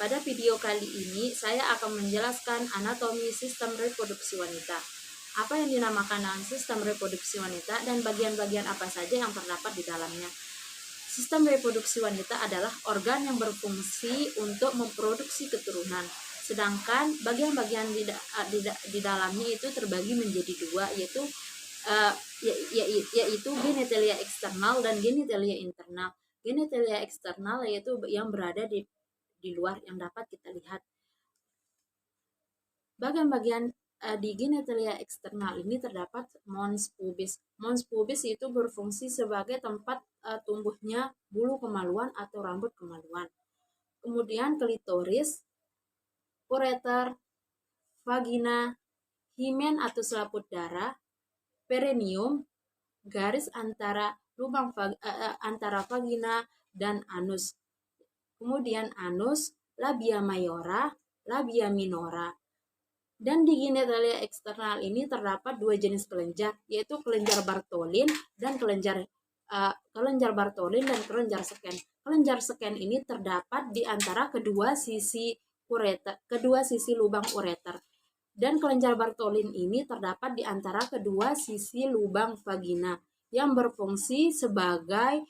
Pada video kali ini saya akan menjelaskan anatomi sistem reproduksi wanita. Apa yang dinamakan dengan sistem reproduksi wanita dan bagian-bagian apa saja yang terdapat di dalamnya. Sistem reproduksi wanita adalah organ yang berfungsi untuk memproduksi keturunan. Sedangkan bagian-bagian di dalamnya itu terbagi menjadi dua, yaitu genitalia eksternal dan genitalia internal. Genitalia eksternal yaitu yang berada di luar yang dapat kita lihat. Bagian-bagian di genitalia eksternal ini terdapat mons pubis. Mons pubis itu berfungsi sebagai tempat tumbuhnya bulu kemaluan atau rambut kemaluan. Kemudian klitoris, ureter, vagina, himen atau selaput darah, perineum, garis antara lubang antara vagina dan anus. Kemudian anus, labia mayora, labia minora. Dan di genitalia eksternal ini terdapat dua jenis kelenjar, yaitu kelenjar Bartholin dan kelenjar Bartholin dan kelenjar Sken. Kelenjar Sken ini terdapat di antara kedua sisi lubang ureter. Dan kelenjar Bartholin ini terdapat di antara kedua sisi lubang vagina yang berfungsi sebagai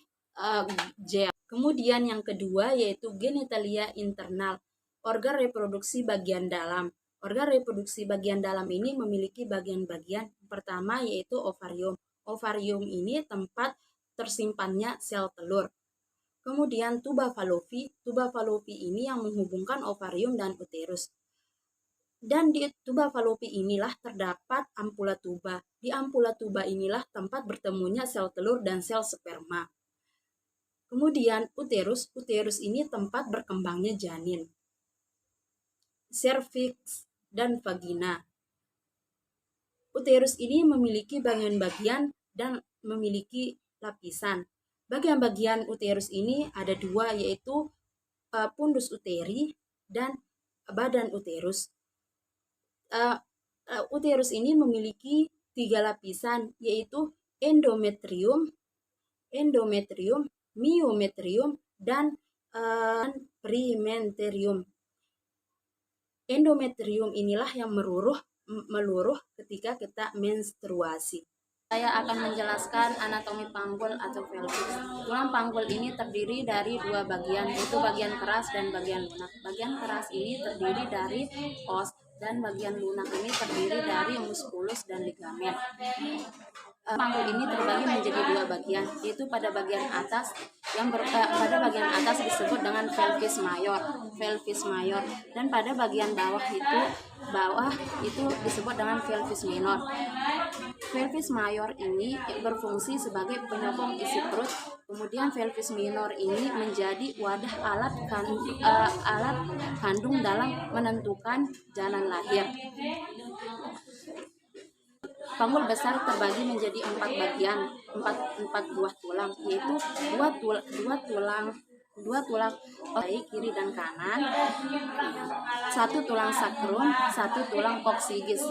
gel. Kemudian yang kedua yaitu genitalia internal, organ reproduksi bagian dalam. Organ reproduksi bagian dalam ini memiliki bagian-bagian. Pertama yaitu ovarium. Ovarium ini tempat tersimpannya sel telur. Kemudian tuba fallopi. Tuba fallopi ini yang menghubungkan ovarium dan uterus. Dan di tuba fallopi inilah terdapat ampula tuba. Di ampula tuba inilah tempat bertemunya sel telur dan sel sperma. Kemudian uterus. Uterus ini tempat berkembangnya janin. Cervix dan vagina. Uterus ini memiliki bagian-bagian dan memiliki lapisan. Bagian-bagian uterus ini ada dua, yaitu pundus uteri dan badan uterus. Uterus ini memiliki tiga lapisan, yaitu endometrium, myometrium, dan perimenterium. Endometrium inilah yang meluruh ketika kita menstruasi. Saya akan menjelaskan anatomi panggul atau pelvis. Tulang panggul ini terdiri dari dua bagian, yaitu bagian keras dan bagian lunak. Bagian keras ini terdiri dari os dan bagian lunak ini terdiri dari muskulus dan ligamen. Panggul ini terbagi menjadi dua bagian, yaitu pada bagian atas disebut dengan pelvis mayor, dan pada bagian bawah itu disebut dengan pelvis minor. Pelvis mayor ini berfungsi sebagai penyokong isi perut, kemudian pelvis minor ini menjadi wadah alat kandung dalam menentukan jalan lahir. Panggul besar terbagi menjadi empat buah tulang, yaitu dua tulang baik kiri dan kanan, satu tulang sakrum, satu tulang koksigis.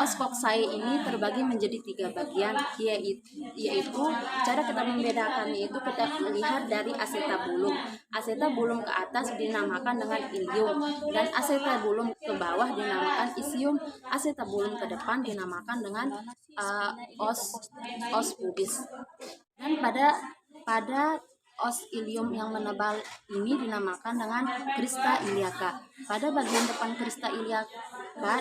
Os coxae ini terbagi menjadi tiga bagian, yaitu cara kita membedakannya itu kita melihat dari acetabulum. Acetabulum ke atas dinamakan dengan ilium, dan acetabulum ke bawah dinamakan isium. Acetabulum ke depan dinamakan dengan os pubis. Dan pada os ilium yang menebal ini dinamakan dengan crista iliaca. Pada bagian depan crista iliaca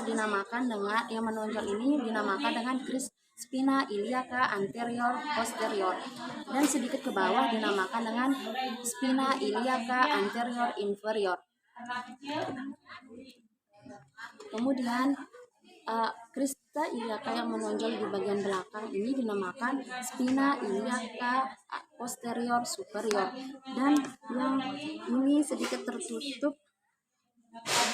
dinamakan dengan yang menonjol ini dinamakan dengan spina iliaca anterior posterior, dan sedikit ke bawah dinamakan dengan spina iliaca anterior inferior. Kemudian crista iliaca yang menonjol di bagian belakang ini dinamakan spina iliaca posterior superior, dan yang ini sedikit tertutup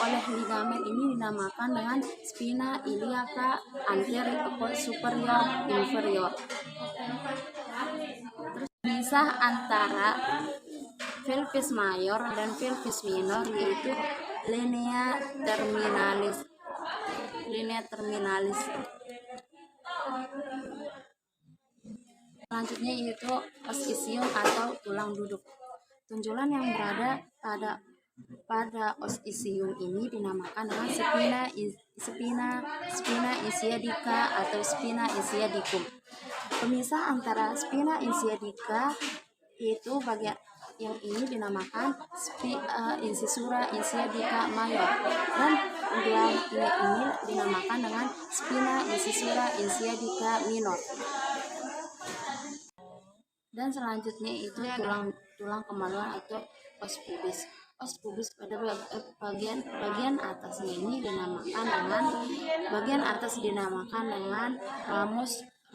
oleh ligamen ini dinamakan dengan spina iliaca anterior superior inferior. Terus pisah antara pelvis mayor dan pelvis minor yaitu linea terminalis. Selanjutnya yaitu os isium atau tulang duduk. Tonjolan yang berada pada os isium ini dinamakan dengan spina isiadica atau spina isiadicum. Pemisah antara spina isiadica yaitu bagian yang ini dinamakan incisura isiadica mayor, dan yang ini dinamakan dengan spina incisura isiadica minor. Dan selanjutnya itu tulang kemaluan atau os pubis. Os pubis pada bagian atasnya ini dinamakan dengan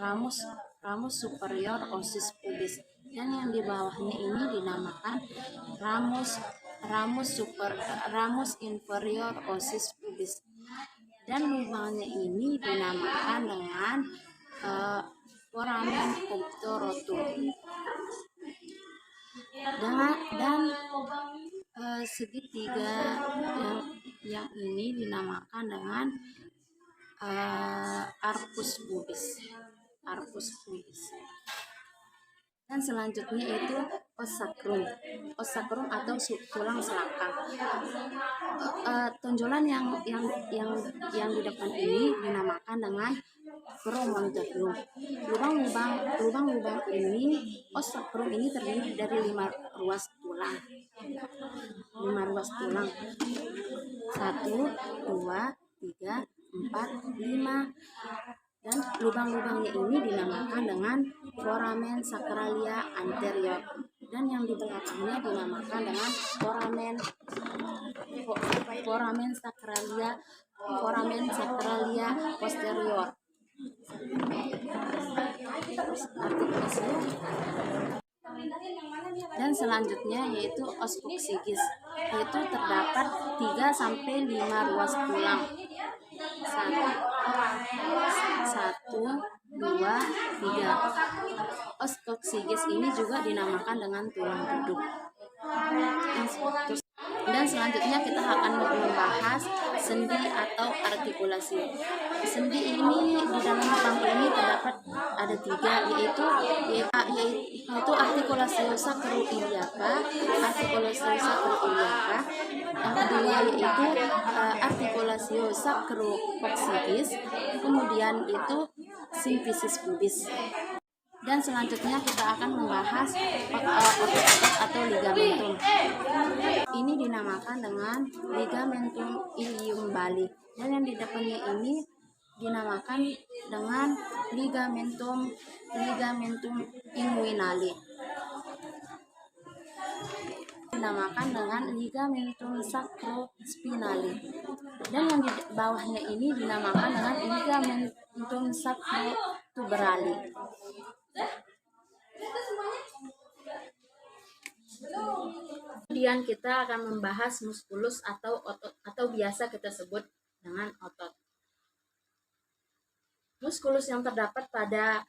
ramus superior osis pubis, dan yang di bawahnya ini dinamakan ramus inferior osis pubis, dan lubangnya ini dinamakan dengan foramen pectoratum. Dan segitiga yang ini dinamakan dengan arcus pubis. Dan selanjutnya itu os sacrum atau tulang selangkang. Tonjolan yang di depan ini dinamakan dengan promontorium. Lubang-lubang ini os sacrum ini terdiri dari 5 ruas tulang. 1, 2, 3, 4, 5. Dan lubang-lubangnya ini dinamakan dengan foramen sacralia anterior, dan yang di belakangnya dinamakan dengan foramen sacralia posterior. Dan selanjutnya yaitu os coccygeus, yaitu terdapat 3 sampai 5 ruas tulang. 1, 2, 3. Os coccygeus ini juga dinamakan dengan tulang duduk. Dan selanjutnya kita akan membahas sendi atau artikulasi. Sendi ini di dalam bangku ini terdapat ada 3, yaitu articulatio sacroiliaca, yang kedua yaitu articulatio sacrococcygeus, kemudian itu symphysis pubis. Dan selanjutnya kita akan membahas otot-otot atau ligamentum. Ini dinamakan dengan ligamentum ilium bali, dan yang di depannya ini dinamakan dengan ligamentum inguinale. Dinamakan dengan ligamentum sacrospinale, dan yang di bawahnya ini dinamakan dengan ligamentum sacrotuberale. Kemudian kita akan membahas muskulus atau otot, atau biasa kita sebut dengan otot. Muskulus yang terdapat pada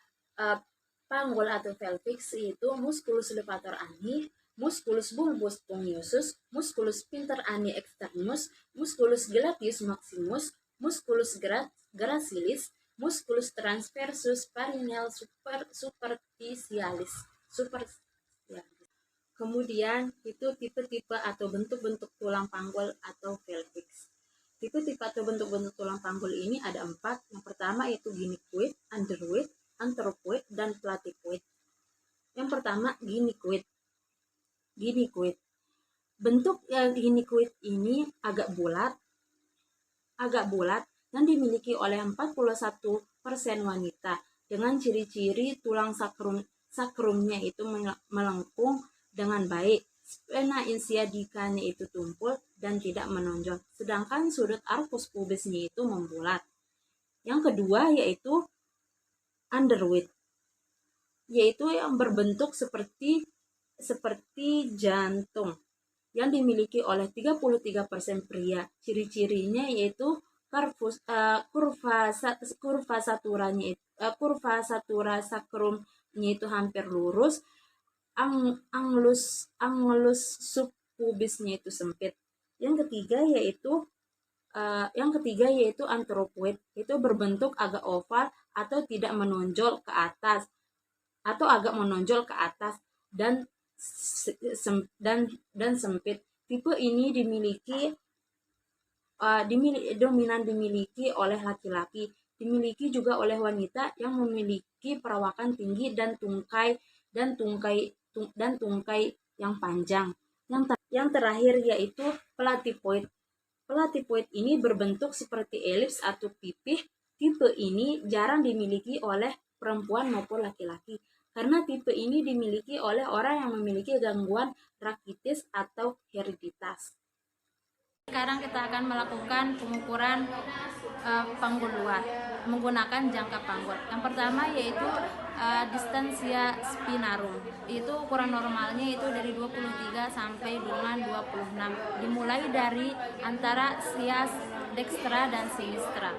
panggul atau pelvis yaitu musculus levator ani, musculus bulbus spongiosus, musculus pinter ani externus, musculus gladius maximus, musculus gracilis, musculus transversus perineal superficialis. Kemudian itu tipe-tipe atau bentuk-bentuk tulang panggul atau pelvis. Tipe-tipe atau bentuk-bentuk tulang panggul ini ada 4. Yang pertama yaitu gynecoid, underoid, anteropoid, dan platypoid. Yang pertama gynecoid. Bentuk gynecoid ini agak bulat dan dimiliki oleh 41% wanita, dengan ciri-ciri tulang sakrumnya itu melengkung dengan baik, spina isiadicanya itu tumpul dan tidak menonjol, sedangkan sudut arcus pubisnya itu membulat. Yang kedua yaitu underoid, yaitu yang berbentuk seperti jantung, yang dimiliki oleh 33% pria. Ciri-cirinya yaitu kurva satura sakrumnya itu hampir lurus, anglus subpubisnya itu sempit. Yang ketiga yaitu anteropoid, itu berbentuk agak oval atau tidak menonjol ke atas, dan dan sempit. Tipe ini dominan dimiliki oleh laki-laki, dimiliki juga oleh wanita yang memiliki perawakan tinggi dan tungkai yang panjang. Yang terakhir yaitu platipoid. Platipoid ini berbentuk seperti elips atau pipih. Tipe ini jarang dimiliki oleh perempuan maupun laki-laki, karena tipe ini dimiliki oleh orang yang memiliki gangguan rakitis atau hereditas. Sekarang kita akan melakukan pengukuran panggul luar menggunakan jangka panggul. Yang pertama yaitu distansia spinarum. Itu ukuran normalnya itu dari 23 sampai dengan 26. Dimulai dari antara sias dextra dan sinistra.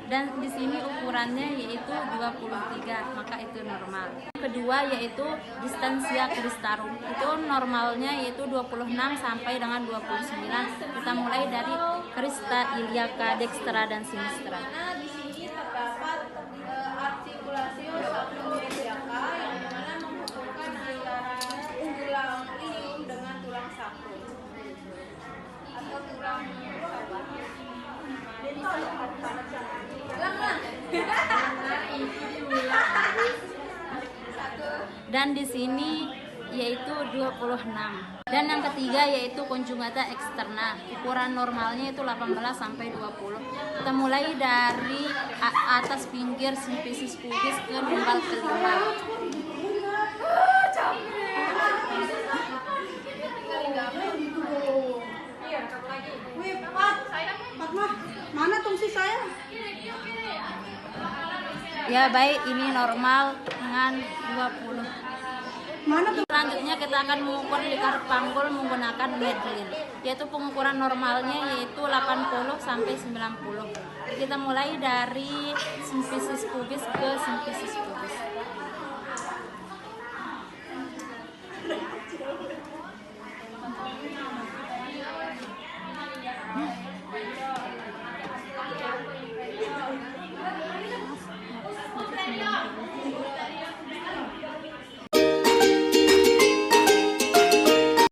Dan di sini ukurannya yaitu 23, maka itu normal. Kedua yaitu distansia cristarum. Itu normalnya yaitu 26 sampai dengan 29. Kita mulai dari crista iliaca dextra dan sinistra. Di sini terdapat artikulasi sacrum iliaca yang mana menghubungkan antara tulang ilium dengan tulang sacrum atau tulang dan di sini yaitu 26. Dan yang ketiga yaitu conjugata externa. Ukuran normalnya itu 18 sampai 20. Kita mulai dari atas pinggir simfisis pubis ke lumbal kelima. Mana tungsi saya? Ya baik, ini normal dengan 20. Selanjutnya kita akan mengukur lingkar panggul menggunakan Medlin, yaitu pengukuran normalnya yaitu 80 sampai 90. Kita mulai dari simfisis pubis ke simfisis